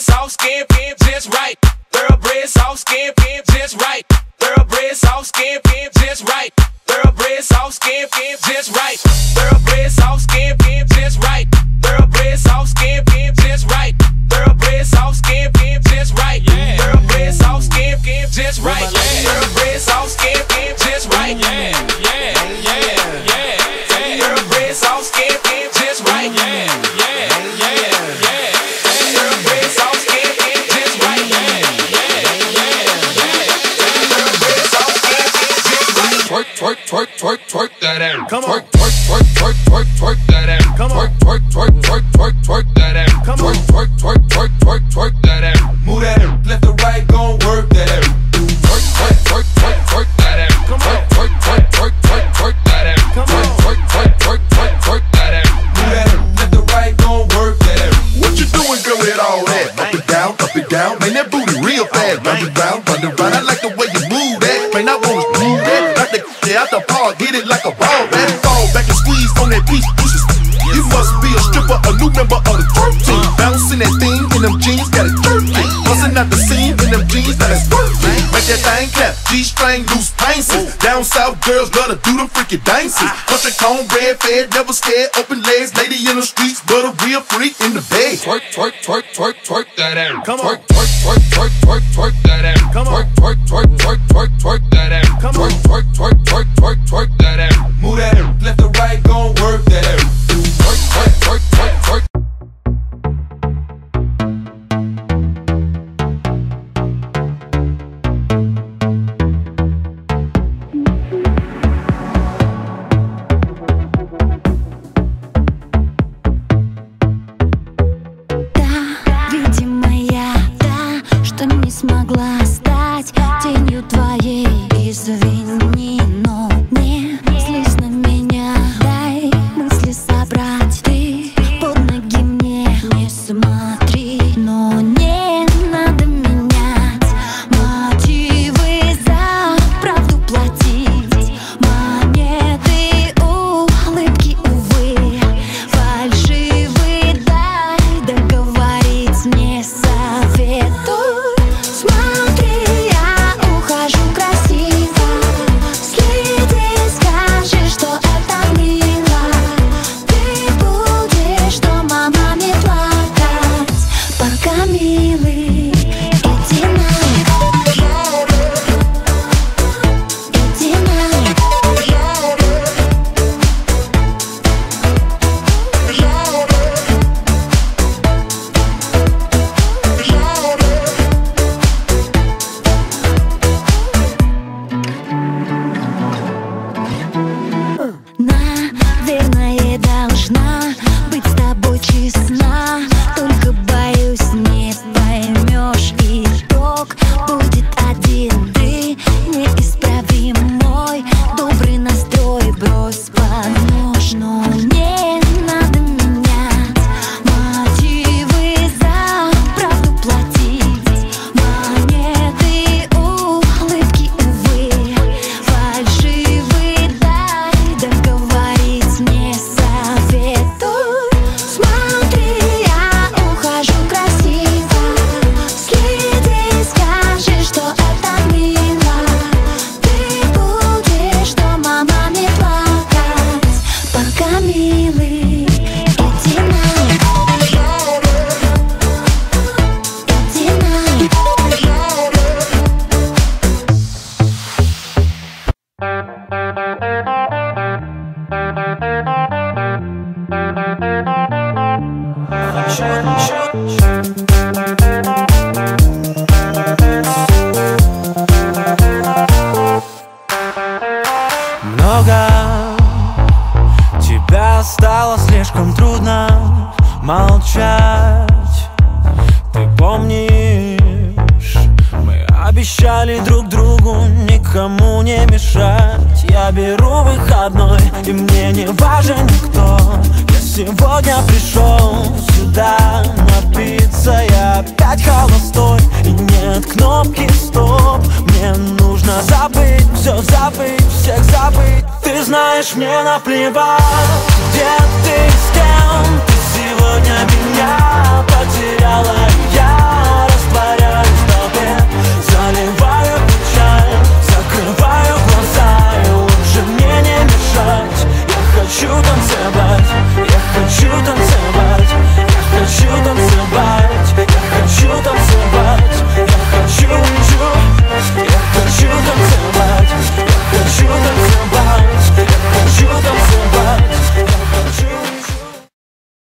soft skin, just right. Thoroughbred soft skin, just right. Thoroughbred soft skin, just right. Thoroughbred soft skin, just right. Thoroughbred soft skin, just right. Thoroughbred soft skin, just right. Thoroughbred soft skin, just right. Thoroughbred soft skin, just right. Thoroughbred soft skin, just right. Thoroughbred soft skin, just right. Thoroughbred soft skin, just right. Thoroughbred soft skin, just right. Twerk, twerk, twerk, twerk, twerk that ass. Come on. Twerk, twerk, twerk, twerk, twerk, twerk that ass. Come on. Twerk, twerk, twerk, twerk, twerk, twerk that ass. Come on. Twerk, twerk, twerk, twerk, twerk, twerk that ass. Move that ass, left to right, gon' work that ass. Twerk, twerk, twerk, twerk, twerk that ass. Come on. Twerk, twerk, twerk, twerk, twerk, twerk that ass. Come Twerk, on. twerk, twerk, twerk, twerk, twerk that ass. Move that ass, left to right, gon' work that ass. What you doing, girl, with all that? Up and down, man, that booty real fast. Round and round, I like the way you move that. Man, I wanna move that. Like the out the park, hit it like a ball. Man, fall back and squeeze on that piece. You must be a stripper, a new member of the twerk team. Bouncing that thing in them jeans, got it jerky. Bustin' out the scene in them jeans, now that's working. Make that thing clap, G-string, loose pinces. Down south girls love to do them freaky dances. Country cone, red fed, never scared, open legs. Lady in the streets, but a real freak in the bed. Twerk, twerk, twerk, twerk, twerk that ass. Come on. Twerk, twerk, twerk, twerk, twerk, twerk that ass. Come on. Twerk, twerk, twerk, twerk, twerk, twerk that ass. Come on. Twerk, twerk, twerk, twerk, twerk, twerk that ass. Move that ass, left to right, gon' work that ass. Twerk, twerk, twerk, twerk, twerk. Видимо, я та, что не смогла стать тенью твоей. Извини, но не злись на меня. Дай мысли собрать, ты под ноги мне не смотри. Но не надо менять мотивы, за правду платить. Монеты, улыбки, увы, фальшивые, дай договорить не советую. Смотри, я ухожу красиво, следи, скажи, что это мило. Ты будешь дома маме плакать, пока милый. Иди на, иди на. Наверное, должна быть с тобой честна. Только боюсь, не поймешь, итог будет один. Ты неисправим мой добрый настрой, брось под нож. Но не надо менять мотивы, за правду платить. Монеты, улыбки, увы, фальшивые, дай договорить не советую. Смотри, я ухожу красиво, следи, скажи, что это мило. Ты будешь дома маме плакать, пока милый. Иди на, иди на. Много тебя стало слишком трудно молчать. Ты помнишь, мы обещали друг другу никому не мешать. Я беру выходной, и мне не важен никто. Я сегодня пришел сюда напиться. Я опять холостой, и нет кнопки стоп. Мне нужно забыть, все забыть, всех забыть. Ты знаешь, мне наплевать, где ты, с кем ты сегодня меня